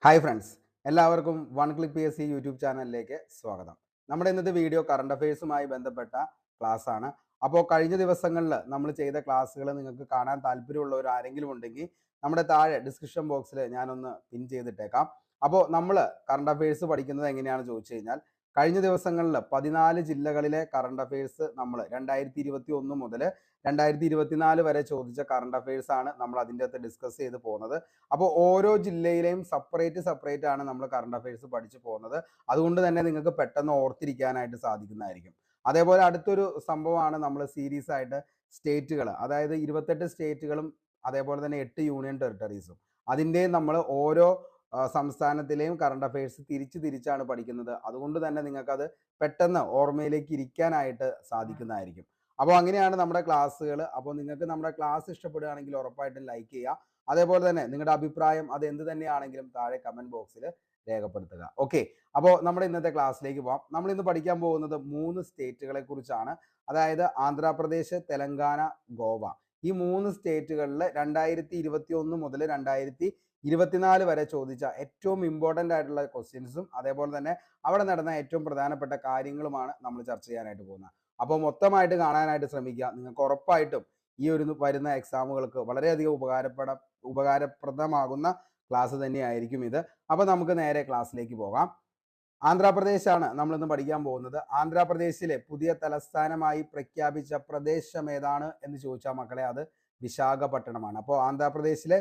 Hi friends, എല്ലാവർക്കും one click P S C YouTube ചാനലിലേക്ക് സ്വാഗതം. നമ്മുടെ ഇന്നത്തെ വീഡിയോ കറണ്ട് അഫയേഴ്സുമായി ബന്ധപ്പെട്ട ക്ലാസ് ആണ്. അപ്പോൾ കഴിഞ്ഞ ദിവസങ്ങളിൽ നമ്മൾ ചെയ്ത ക്ലാസ്സുകൾ നിങ്ങൾക്ക് കാണാൻ താല്പര്യമുള്ളവർ ആരെങ്കിലും ഉണ്ടെങ്കിൽ നമ്മുടെ താഴെ ഡിസ്ക്രിപ്ഷൻ ബോക്സിൽ ഞാനൊന്ന് പിൻ ചെയ്തിട്ടേക്കാം. അപ്പോൾ നമ്മൾ കറണ്ട് അഫയേഴ്സ് പഠിക്കുന്നത് എങ്ങനെയാണെന്ന് ചോദിച്ചു കഴിഞ്ഞാൽ, കഴിഞ്ഞ ദിവസങ്ങളിൽ 14 ജില്ലകളിലെ കറണ്ട് അഫയേഴ്സ് നമ്മൾ 2021 മുതൽ 2024 വരെ ചോദിച്ച കറണ്ട് അഫയേഴ്സ് ആണ് നമ്മൾ അതിൻ്റെ അകത്ത് ഡിസ്കസ് ചെയ്ത് പോകുന്നത്. അപ്പോൾ ഓരോ ജില്ലയിലെയും സെപ്പറേറ്റ് ആണ് നമ്മൾ കറണ്ട് അഫയേഴ്സ് പഠിച്ചു പോകുന്നത്. അതുകൊണ്ട് തന്നെ നിങ്ങൾക്ക് പെട്ടെന്ന് ഓർത്തിരിക്കാനായിട്ട് സാധിക്കുന്നതായിരിക്കും. അതേപോലെ അടുത്തൊരു സംഭവമാണ് നമ്മൾ സീരീസ് ആയിട്ട് സ്റ്റേറ്റുകൾ, അതായത് 28 സ്റ്റേറ്റുകളും അതേപോലെ തന്നെ 8 യൂണിയൻ ടെറിട്ടറീസും, അതിൻ്റെയും നമ്മൾ ഓരോ സംസ്ഥാനത്തിലെയും കറണ്ട് അഫയേഴ്സ് തിരിച്ചാണ് പഠിക്കുന്നത്. അതുകൊണ്ട് തന്നെ നിങ്ങൾക്കത് പെട്ടെന്ന് ഓർമ്മയിലേക്ക് ഇരിക്കാനായിട്ട് സാധിക്കുന്നതായിരിക്കും. അപ്പോൾ അങ്ങനെയാണ് നമ്മുടെ ക്ലാസ്സുകൾ. അപ്പോൾ നിങ്ങൾക്ക് നമ്മുടെ ക്ലാസ് ഇഷ്ടപ്പെടുകയാണെങ്കിൽ ഉറപ്പായിട്ടും ലൈക്ക് ചെയ്യുക. അതേപോലെ തന്നെ നിങ്ങളുടെ അഭിപ്രായം അത് എന്ത് തന്നെയാണെങ്കിലും താഴെ കമന്റ് ബോക്സിൽ രേഖപ്പെടുത്തുക. ഓക്കെ, അപ്പോൾ നമ്മുടെ ഇന്നത്തെ ക്ലാസ്സിലേക്ക് പോകാം. നമ്മൾ ഇന്ന് പഠിക്കാൻ പോകുന്നത് 3 സ്റ്റേറ്റുകളെ കുറിച്ചാണ്. അതായത് ആന്ധ്രാപ്രദേശ്, തെലങ്കാന, ഗോവ. ഈ 3 സ്റ്റേറ്റുകളിൽ 2021 മുതൽ 2024 വരെ ചോദിച്ച ഏറ്റവും ഇമ്പോർട്ടൻ്റ് ആയിട്ടുള്ള ക്വസ്റ്റ്യൻസും അതേപോലെ തന്നെ അവിടെ നടന്ന ഏറ്റവും പ്രധാനപ്പെട്ട കാര്യങ്ങളുമാണ് നമ്മൾ ചർച്ച ചെയ്യാനായിട്ട് പോകുന്നത്. അപ്പോൾ മൊത്തമായിട്ട് കാണാനായിട്ട് ശ്രമിക്കുക. നിങ്ങൾക്ക് ഉറപ്പായിട്ടും ഈ ഒരു വരുന്ന എക്സാമുകൾക്ക് വളരെയധികം ഉപകാരപ്രദമാകുന്ന ക്ലാസ് തന്നെയായിരിക്കും ഇത്. അപ്പോൾ നമുക്ക് നേരെ ക്ലാസ്സിലേക്ക് പോകാം. ആന്ധ്രാപ്രദേശാണ് നമ്മളിന്ന് പഠിക്കാൻ പോകുന്നത്. ആന്ധ്രാപ്രദേശിലെ പുതിയ തലസ്ഥാനമായി പ്രഖ്യാപിച്ച പ്രദേശം ഏതാണ് എന്ന് ചോദിച്ചാൽ മക്കളെ, അത് വിശാഖപട്ടണമാണ്. അപ്പോൾ ആന്ധ്രാപ്രദേശിലെ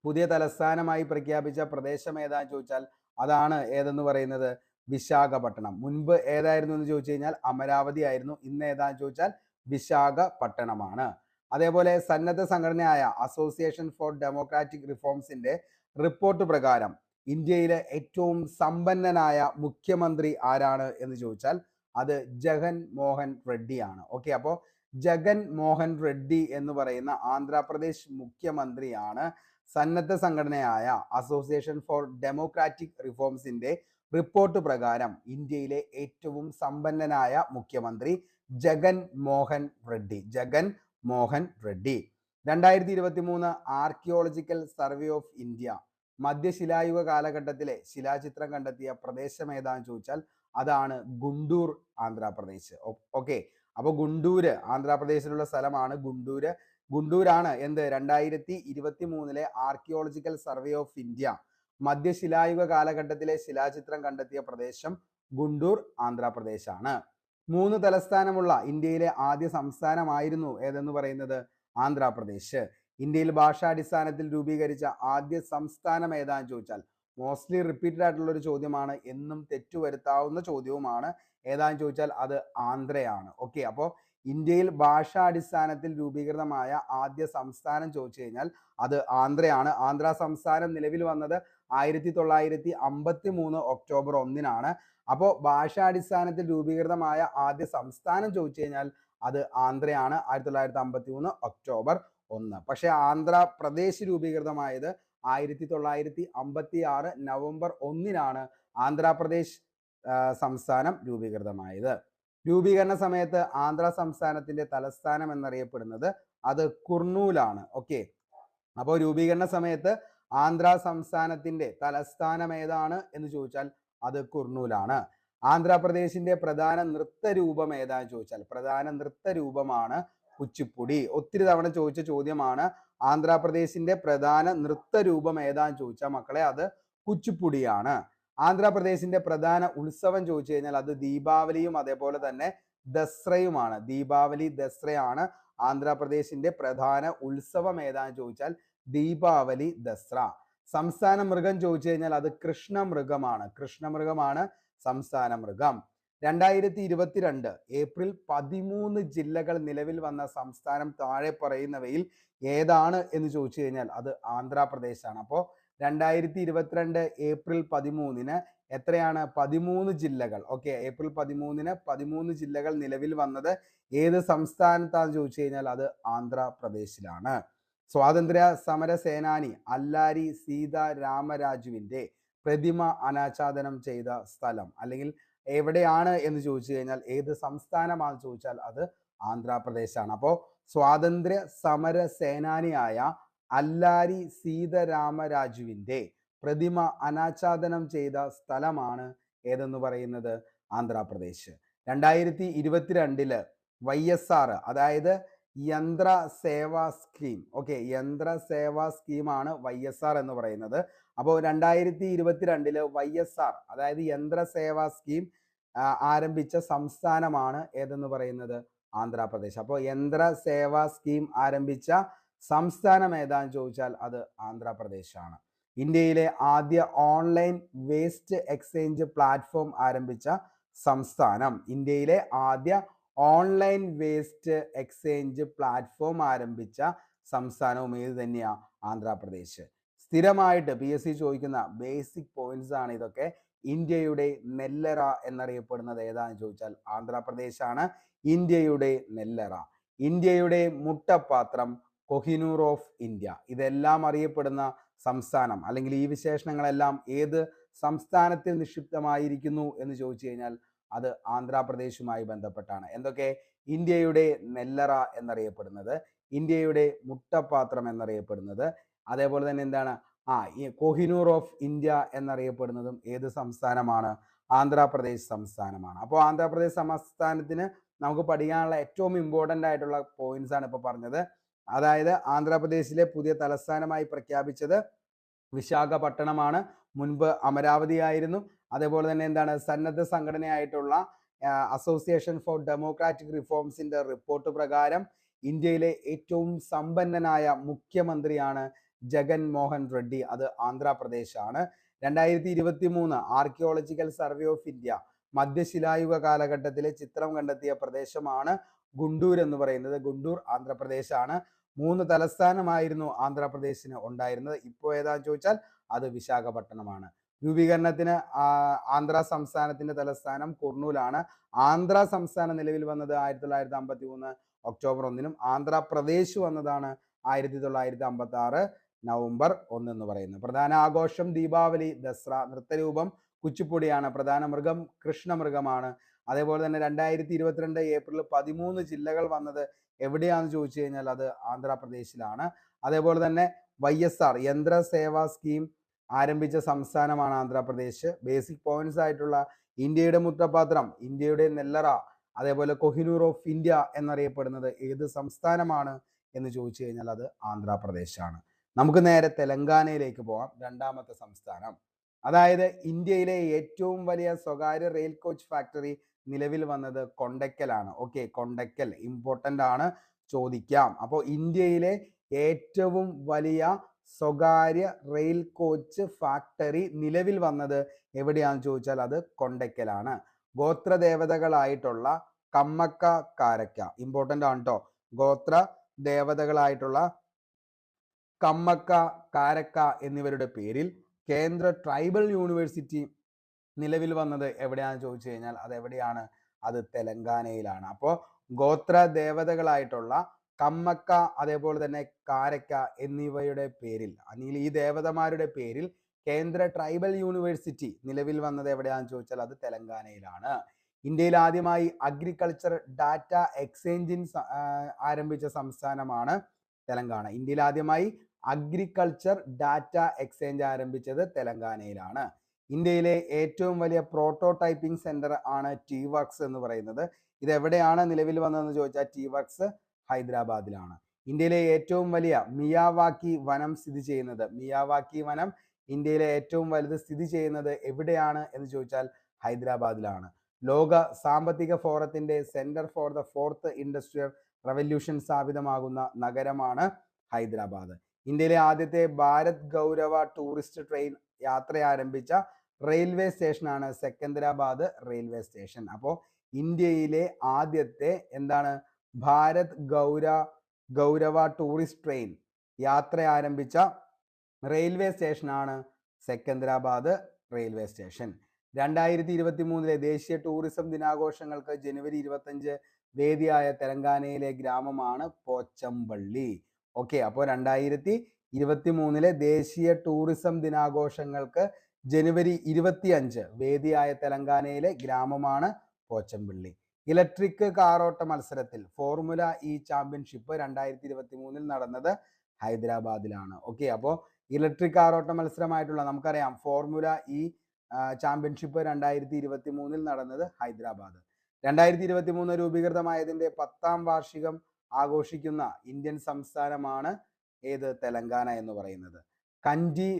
പുതിയ തലസ്ഥാനമായി പ്രഖ്യാപിച്ച പ്രദേശം ഏതാന്ന് ചോദിച്ചാൽ അതാണ് ഏതെന്ന് പറയുന്നത് വിശാഖപട്ടണം. മുൻപ് ഏതായിരുന്നു എന്ന് ചോദിച്ചു കഴിഞ്ഞാൽ അമരാവതി ആയിരുന്നു. ഇന്ന് ഏതാന്ന് ചോദിച്ചാൽ വിശാഖപട്ടണമാണ്. അതേപോലെ സന്നദ്ധ സംഘടനയായ അസോസിയേഷൻ ഫോർ ഡെമോക്രാറ്റിക് റിഫോംസിന്റെ റിപ്പോർട്ട് പ്രകാരം ഇന്ത്യയിലെ ഏറ്റവും സമ്പന്നനായ മുഖ്യമന്ത്രി ആരാണ് എന്ന് ചോദിച്ചാൽ അത് ജഗൻ മോഹൻ റെഡ്ഡിയാണ്. ഓക്കെ, അപ്പോൾ ജഗൻ മോഹൻ റെഡ്ഡി എന്ന് പറയുന്ന ആന്ധ്രാപ്രദേശ് മുഖ്യമന്ത്രിയാണ് സന്നദ്ധ സംഘടനയായ അസോസിയേഷൻ ഫോർ ഡെമോക്രാറ്റിക് റിഫോംസിന്റെ റിപ്പോർട്ട് പ്രകാരം ഇന്ത്യയിലെ ഏറ്റവും സമ്പന്നനായ മുഖ്യമന്ത്രി Jagan Mohan Reddy. 2023 archaeological survey of India മധ്യശിലായുഗ കാലഘട്ടത്തിലെ ശിലാചിത്രം കണ്ടെത്തിയ പ്രദേശം ഏതാന്ന് ചോദിച്ചാൽ അതാണ് ഗുണ്ടൂർ, ആന്ധ്രാപ്രദേശ്. ഓക്കെ, അപ്പോൾ ഗുണ്ടൂര് ആന്ധ്രാപ്രദേശിലുള്ള സ്ഥലമാണ് ഗുണ്ടൂരാണ് എന്ത് 2023 ആർക്കിയോളജിക്കൽ സർവേ ഓഫ് ഇന്ത്യ മധ്യശിലായുഗ കാലഘട്ടത്തിലെ ശിലാചിത്രം കണ്ടെത്തിയ പ്രദേശം ഗുണ്ടൂർ, ആന്ധ്രാപ്രദേശാണ്. 3 തലസ്ഥാനമുള്ള ഇന്ത്യയിലെ ആദ്യ സംസ്ഥാനമായിരുന്നു ഏതെന്ന് പറയുന്നത് ആന്ധ്രാപ്രദേശ്. ഇന്ത്യയിൽ ഭാഷാടിസ്ഥാനത്തിൽ രൂപീകരിച്ച ആദ്യ സംസ്ഥാനം ഏതാന്ന് ചോദിച്ചാൽ മോസ്റ്റ്ലി റിപ്പീറ്റഡ് ആയിട്ടുള്ള ഒരു ചോദ്യമാണ്, എന്നും തെറ്റുവരുത്താവുന്ന ചോദ്യവുമാണ്. ഏതാന്ന് ചോദിച്ചാൽ അത് ആന്ധ്രയാണ്. ഓക്കെ, അപ്പോൾ ഇന്ത്യയിൽ ഭാഷാടിസ്ഥാനത്തിൽ രൂപീകൃതമായ ആദ്യ സംസ്ഥാനം ചോദിച്ചു കഴിഞ്ഞാൽ അത് ആന്ധ്രയാണ്. ആന്ധ്ര സംസ്ഥാനം നിലവിൽ വന്നത് 1953 ഒക്ടോബർ 1-നാണ്. അപ്പോൾ ഭാഷാടിസ്ഥാനത്തിൽ രൂപീകൃതമായ ആദ്യ സംസ്ഥാനം ചോദിച്ചു കഴിഞ്ഞാൽ അത് ആന്ധ്രയാണ്, 1953 ഒക്ടോബർ 1. പക്ഷേ ആന്ധ്രാപ്രദേശ് രൂപീകൃതമായത് 1956 നവംബർ 1-നാണ് ആന്ധ്രാപ്രദേശ് സംസ്ഥാനം രൂപീകൃതമായത്. രൂപീകരണ സമയത്ത് ആന്ധ്ര സംസ്ഥാനത്തിന്റെ തലസ്ഥാനം എന്നറിയപ്പെടുന്നത് അത് കുർണൂലാണ്. ഓക്കെ, അപ്പോൾ രൂപീകരണ സമയത്ത് ആന്ധ്ര സംസ്ഥാനത്തിന്റെ തലസ്ഥാനം ഏതാണ് എന്ന് ചോദിച്ചാൽ അത് കുർണൂലാണ്. ആന്ധ്രാപ്രദേശിന്റെ പ്രധാന നൃത്തരൂപം ഏതാന്ന് ചോദിച്ചാൽ പ്രധാന നൃത്തരൂപമാണ് കുച്ചിപ്പുടി. ഒത്തിരി തവണ ചോദിച്ച ചോദ്യമാണ്. ആന്ധ്രാപ്രദേശിന്റെ പ്രധാന നൃത്തരൂപം ഏതാന്ന് ചോദിച്ചാൽ മക്കളെ അത് കുച്ചിപ്പുടിയാണ്. ആന്ധ്രാപ്രദേശിന്റെ പ്രധാന ഉത്സവം ചോദിച്ചു കഴിഞ്ഞാൽ അത് ദീപാവലിയും അതേപോലെ തന്നെ ദസറയുമാണ്. ദീപാവലി, ദസറയാണ് ആന്ധ്രാപ്രദേശിന്റെ പ്രധാന ഉത്സവം ഏതാന്ന് ചോദിച്ചാൽ ദീപാവലി, ദസറ. സംസ്ഥാന മൃഗം ചോദിച്ചു കഴിഞ്ഞാൽ അത് കൃഷ്ണമൃഗമാണ് സംസ്ഥാന മൃഗം. 2022 ഏപ്രിൽ 13 ജില്ലകൾ നിലവിൽ വന്ന സംസ്ഥാനം താഴെ പറയുന്നവയിൽ ഏതാണ് എന്ന് ചോദിച്ചു കഴിഞ്ഞാൽ അത് ആന്ധ്രാപ്രദേശാണ്. അപ്പോൾ 2022 ഏപ്രിൽ 13-ന് എത്രയാണ്? 13 ജില്ലകൾ. ഓക്കെ, ഏപ്രിൽ 13-ന് 13 ജില്ലകൾ നിലവിൽ വന്നത് ഏത് സംസ്ഥാനത്താന്ന് ചോദിച്ചു കഴിഞ്ഞാൽ അത് ആന്ധ്രാപ്രദേശിലാണ്. സ്വാതന്ത്ര്യ സമര സേനാനി അല്ലാരി സീതാരാമരാജുവിന്റെ പ്രതിമ അനാച്ഛാദനം ചെയ്ത സ്ഥലം അല്ലെങ്കിൽ എവിടെയാണ് എന്ന് ചോദിച്ചു കഴിഞ്ഞാൽ ഏത് സംസ്ഥാനമാണെന്ന് ചോദിച്ചാൽ അത് ആന്ധ്രാപ്രദേശാണ്. അപ്പോൾ സ്വാതന്ത്ര്യ സമര സേനാനിയായ അല്ലാരി സീതാരാമരാജുവിന്റെ പ്രതിമ അനാച്ഛാദനം ചെയ്ത സ്ഥലമാണ് ഏതെന്ന് പറയുന്നത്? ആന്ധ്രാപ്രദേശ്. 2022 YSR, അതായത് യന്ത്ര സേവാ സ്കീം. ഓക്കെ, യന്ത്ര സേവാ സ്കീമാണ് YSR എന്ന് പറയുന്നത്. അപ്പോൾ 2022 YSR, അതായത് യന്ത്ര സേവാ സ്കീം ആരംഭിച്ച സംസ്ഥാനമാണ് ഏതെന്ന് പറയുന്നത്? ആന്ധ്രാപ്രദേശ്. അപ്പോൾ യന്ത്ര സേവാ സ്കീം ആരംഭിച്ച സംസ്ഥാനം ഏതാന്ന് ചോദിച്ചാൽ അത് ആന്ധ്രാപ്രദേശാണ്. ഇന്ത്യയിലെ ആദ്യ ഓൺലൈൻ വേസ്റ്റ് എക്സ്ചേഞ്ച് പ്ലാറ്റ്ഫോം ആരംഭിച്ച സംസ്ഥാനം, ഇന്ത്യയിലെ ആദ്യ ഓൺലൈൻ വേസ്റ്റ് എക്സ്ചേഞ്ച് പ്ലാറ്റ്ഫോം ആരംഭിച്ച സംസ്ഥാനവും ഏത് തന്നെയാ? ആന്ധ്രാപ്രദേശ്. സ്ഥിരമായിട്ട് PSC ചോദിക്കുന്ന ബേസിക് പോയിന്റ്സ് ആണ് ഇതൊക്കെ. ഇന്ത്യയുടെ നെല്ലറ എന്നറിയപ്പെടുന്നത് ഏതാന്ന് ചോദിച്ചാൽ ആന്ധ്രാപ്രദേശാണ് ഇന്ത്യയുടെ നെല്ലറ. ഇന്ത്യയുടെ മുട്ടപ്പാത്രം, കൊഹിനൂർ ഓഫ് ഇന്ത്യ. ഇതെല്ലാം അറിയപ്പെടുന്ന സംസ്ഥാനം, അല്ലെങ്കിൽ ഈ വിശേഷണങ്ങളെല്ലാം ഏത് സംസ്ഥാനത്തിൽ നിക്ഷിപ്തമായിരിക്കുന്നു എന്ന് ചോദിച്ചു കഴിഞ്ഞാൽ അത് ആന്ധ്രാപ്രദേശുമായി ബന്ധപ്പെട്ടാണ്. എന്തൊക്കെ? ഇന്ത്യയുടെ നെല്ലറ എന്നറിയപ്പെടുന്നത്, ഇന്ത്യയുടെ മുട്ടപ്പാത്രം എന്നറിയപ്പെടുന്നത്, അതേപോലെ തന്നെ എന്താണ് ഈ കൊഹിനൂർ ഓഫ് ഇന്ത്യ എന്നറിയപ്പെടുന്നതും ഏത് സംസ്ഥാനമാണ്? ആന്ധ്രാപ്രദേശ് സംസ്ഥാനമാണ്. അപ്പോൾ ആന്ധ്രാപ്രദേശ് സംസ്ഥാനത്തിന് നമുക്ക് പഠിക്കാനുള്ള ഏറ്റവും ഇമ്പോർട്ടൻ്റ് ആയിട്ടുള്ള പോയിന്റ്സ് ആണ് ഇപ്പോൾ പറഞ്ഞത്. അതായത് ആന്ധ്രാപ്രദേശിലെ പുതിയ തലസ്ഥാനമായി പ്രഖ്യാപിച്ചത് വിശാഖപട്ടണമാണ്. മുൻപ് അമരാവതി ആയിരുന്നു. അതേപോലെ തന്നെ എന്താണ്, സന്നദ്ധ സംഘടനയായിട്ടുള്ള അസോസിയേഷൻ ഫോർ ഡെമോക്രാറ്റിക് റിഫോംസിന്റെ റിപ്പോർട്ട് പ്രകാരം ഇന്ത്യയിലെ ഏറ്റവും സമ്പന്നനായ മുഖ്യമന്ത്രിയാണ് ജഗൻ മോഹൻ റെഡ്ഡി. അത് ആന്ധ്രാപ്രദേശാണ്. 2023 ആർക്കിയോളജിക്കൽ സർവേ ഓഫ് ഇന്ത്യ മധ്യശിലായുഗ കാലഘട്ടത്തിലെ ചിത്രം കണ്ടെത്തിയ പ്രദേശമാണ് ഗുണ്ടൂർ എന്ന് പറയുന്നത്. ഗുണ്ടൂർ ആന്ധ്രാപ്രദേശാണ്. 3 തലസ്ഥാനമായിരുന്നു ആന്ധ്രാപ്രദേശിന് ഉണ്ടായിരുന്നത്. ഇപ്പോൾ ഏതാന്ന് ചോദിച്ചാൽ അത് വിശാഖപട്ടണമാണ്. രൂപീകരണത്തിന് ആന്ധ്ര സംസ്ഥാനത്തിന്റെ തലസ്ഥാനം കുർണൂലാണ്. ആന്ധ്ര സംസ്ഥാനം നിലവിൽ വന്നത് 1953 ഒക്ടോബർ 1-നും ആന്ധ്രാപ്രദേശ് വന്നതാണ് 1956 നവംബർ 1 എന്ന് പറയുന്നത്. പ്രധാന ആഘോഷം ദീപാവലി, ദസറ. നൃത്തരൂപം കുച്ചിപ്പുടിയാണ്. പ്രധാന മൃഗം കൃഷ്ണമൃഗമാണ്. അതേപോലെ തന്നെ 2022 ഏപ്രിൽ 13 ജില്ലകൾ വന്നത് എവിടെയാണെന്ന് ചോദിച്ചു കഴിഞ്ഞാൽ അത് ആന്ധ്രാപ്രദേശിലാണ്. അതേപോലെ തന്നെ YSR യന്ത്ര സേവാ സ്കീം ആരംഭിച്ച സംസ്ഥാനമാണ് ആന്ധ്രാപ്രദേശ്. ബേസിക് പോയിന്റ്സ് ആയിട്ടുള്ള ഇന്ത്യയുടെ മുട്ടപ്പാത്രം, ഇന്ത്യയുടെ നെല്ലറ, അതേപോലെ കൊഹിനൂർ ഓഫ് ഇന്ത്യ എന്നറിയപ്പെടുന്നത് ഏത് സംസ്ഥാനമാണ് എന്ന് ചോദിച്ചു കഴിഞ്ഞാൽ അത് ആന്ധ്രാപ്രദേശാണ്. നമുക്ക് നേരെ തെലങ്കാനയിലേക്ക് പോകാം. രണ്ടാമത്തെ സംസ്ഥാനം, അതായത് ഇന്ത്യയിലെ ഏറ്റവും വലിയ സ്വകാര്യ റെയിൽ കോച്ച് ഫാക്ടറി നിലവിൽ വന്നത് കൊണ്ടക്കലാണ്. ഓക്കെ, കൊണ്ടക്കൽ ഇമ്പോർട്ടൻ്റ് ആണ്, ചോദിക്കാം. അപ്പോൾ ഇന്ത്യയിലെ ഏറ്റവും വലിയ സ്വകാര്യ റെയിൽ കോച്ച് ഫാക്ടറി നിലവിൽ വന്നത് എവിടെയാണെന്ന് ചോദിച്ചാൽ അത് കൊണ്ടക്കലാണ്. ഗോത്രദേവതകളായിട്ടുള്ള കമ്മക്ക, കാരക്ക ഇമ്പോർട്ടൻ്റ് ആണ് കേട്ടോ. ഗോത്ര ദേവതകളായിട്ടുള്ള കമ്മക്ക, കാരക്ക എന്നിവരുടെ പേരിൽ കേന്ദ്ര ട്രൈബൽ യൂണിവേഴ്സിറ്റി നിലവിൽ വന്നത് എവിടെയാണെന്ന് ചോദിച്ചു കഴിഞ്ഞാൽ അത് എവിടെയാണ്? അത് തെലങ്കാനയിലാണ്. അപ്പോൾ ഗോത്ര ദേവതകളായിട്ടുള്ള കമ്മക്ക, അതേപോലെ തന്നെ കാരക്ക എന്നിവയുടെ പേരിൽ, അല്ലെങ്കിൽ ഈ ദേവതമാരുടെ പേരിൽ കേന്ദ്ര ട്രൈബൽ യൂണിവേഴ്സിറ്റി നിലവിൽ വന്നത് എവിടെയാണെന്ന് ചോദിച്ചാൽ അത് തെലങ്കാനയിലാണ്. ഇന്ത്യയിൽ ആദ്യമായി അഗ്രികൾച്ചർ ഡാറ്റ എക്സ്ചേഞ്ചിൻ ആരംഭിച്ച സംസ്ഥാനമാണ് തെലങ്കാന. ഇന്ത്യയിൽ ആദ്യമായി അഗ്രികൾച്ചർ ഡാറ്റ എക്സ്ചേഞ്ച് ആരംഭിച്ചത് തെലങ്കാനയിലാണ്. ഇന്ത്യയിലെ ഏറ്റവും വലിയ പ്രോട്ടോടൈപ്പിംഗ് സെന്റർ ആണ് TWorks എന്ന് പറയുന്നത്. ഇത് എവിടെയാണ് നിലവിൽ വന്നതെന്ന് ചോദിച്ചാൽ TWorks ഹൈദരാബാദിലാണ്. ഇന്ത്യയിലെ ഏറ്റവും വലിയ മിയാവാക്കി വനം സ്ഥിതി ചെയ്യുന്നത്, മിയാവാക്കി വനം ഇന്ത്യയിലെ ഏറ്റവും വലുത് സ്ഥിതി ചെയ്യുന്നത് എവിടെയാണ് എന്ന് ചോദിച്ചാൽ ഹൈദരാബാദിലാണ്. ലോക സാമ്പത്തിക ഫോറത്തിന്റെ centre for the fourth industrial revolution സ്ഥാപിതമാകുന്ന നഗരമാണ് ഹൈദരാബാദ്. ഇന്ത്യയിലെ ആദ്യത്തെ ഭാരത് ഗൗരവ ടൂറിസ്റ്റ് ട്രെയിൻ യാത്ര ആരംഭിച്ച റെയിൽവേ സ്റ്റേഷനാണ് സെക്കന്ദരാബാദ് റെയിൽവേ സ്റ്റേഷൻ. അപ്പോൾ ഇന്ത്യയിലെ ആദ്യത്തെ എന്താണ് ഭാരത് ഗൗരവ ടൂറിസ്റ്റ് ട്രെയിൻ യാത്ര ആരംഭിച്ച റെയിൽവേ സ്റ്റേഷനാണ് സെക്കന്ദരാബാദ് റെയിൽവേ സ്റ്റേഷൻ. 2023 ദേശീയ ടൂറിസം ദിനാഘോഷങ്ങൾക്ക് ജനുവരി 25 വേദിയായ തെലങ്കാനയിലെ ഗ്രാമമാണ് പോച്ചമ്പള്ളി. ഓക്കെ, അപ്പോൾ 2023 ദേശീയ ടൂറിസം ദിനാഘോഷങ്ങൾക്ക് ജനുവരി 25 വേദിയായ തെലങ്കാനയിലെ ഗ്രാമമാണ് പോച്ചമ്പള്ളി. ഇലക്ട്രിക് കാറോട്ട മത്സരത്തിൽ ഫോർമുല ഇ ചാമ്പ്യൻഷിപ്പ് 2023 നടന്നത് ഹൈദരാബാദിലാണ്. ഓക്കെ, അപ്പോൾ ഇലക്ട്രിക് കാറോട്ട മത്സരമായിട്ടുള്ള നമുക്കറിയാം ഫോർമുല ഇ ചാമ്പ്യൻഷിപ്പ് 2023 നടന്നത് ഹൈദരാബാദ്. 2023 രൂപീകൃതമായതിന്റെ 10ാം വാർഷികം ആഘോഷിക്കുന്ന ഇന്ത്യൻ സംസ്ഥാനമാണ് ഏത്? തെലങ്കാന എന്ന് പറയുന്നത്. കണ്ടി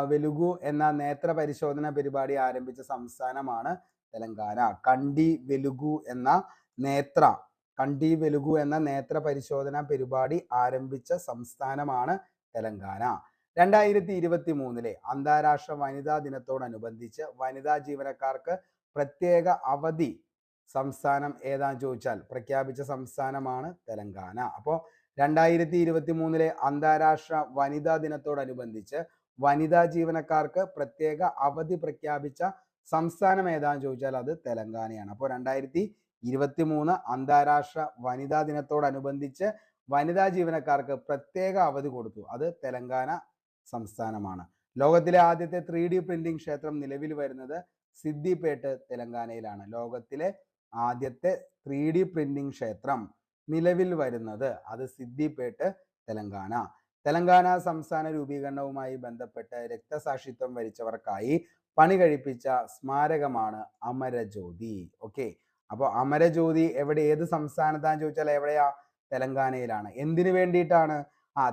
വെലുഗു എന്ന നേത്ര പരിശോധന പരിപാടി ആരംഭിച്ച സംസ്ഥാനമാണ് തെലങ്കാന. കണ്ടി വെലുഗു എന്ന നേത്ര പരിശോധന പരിപാടി ആരംഭിച്ച സംസ്ഥാനമാണ് തെലങ്കാന. 2023 അന്താരാഷ്ട്ര വനിതാ ദിനത്തോടനുബന്ധിച്ച് വനിതാ ജീവനക്കാർക്ക് പ്രത്യേക അവധി സംസ്ഥാനം ഏതാന്ന് ചോദിച്ചാൽ പ്രഖ്യാപിച്ച സംസ്ഥാനമാണ് തെലങ്കാന. അപ്പോൾ 2023 അന്താരാഷ്ട്ര വനിതാ ദിനത്തോടനുബന്ധിച്ച് വനിതാ ജീവനക്കാർക്ക് പ്രത്യേക അവധി പ്രഖ്യാപിച്ച സംസ്ഥാനം ഏതാന്ന് ചോദിച്ചാൽ അത് തെലങ്കാനയാണ്. അപ്പോൾ 2023 അന്താരാഷ്ട്ര വനിതാ ദിനത്തോടനുബന്ധിച്ച് വനിതാ ജീവനക്കാർക്ക് പ്രത്യേക അവധി കൊടുത്തു. അത് തെലങ്കാന സംസ്ഥാനമാണ്. ലോകത്തിലെ ആദ്യത്തെ 3D പ്രിന്റിംഗ് ക്ഷേത്രം നിലവിൽ വരുന്നത് സിദ്ദിപേട്ട് തെലങ്കാനയിലാണ്. ലോകത്തിലെ ആദ്യത്തെ 3D പ്രിന്റിംഗ് ക്ഷേത്രം നിലവിൽ വരുന്നത് അത് സിദ്ദിപേട്ട് തെലങ്കാന. തെലങ്കാന സംസ്ഥാന രൂപീകരണവുമായി ബന്ധപ്പെട്ട് രക്തസാക്ഷിത്വം വരിച്ചവർക്കായി പണി കഴിപ്പിച്ച സ്മാരകമാണ് അമരജ്യോതി. ഓക്കെ, അപ്പോൾ അമരജ്യോതി ഏത് സംസ്ഥാനത്താന്ന് ചോദിച്ചാൽ എവിടെയാ? തെലങ്കാനയിലാണ്. എന്തിനു വേണ്ടിയിട്ടാണ്?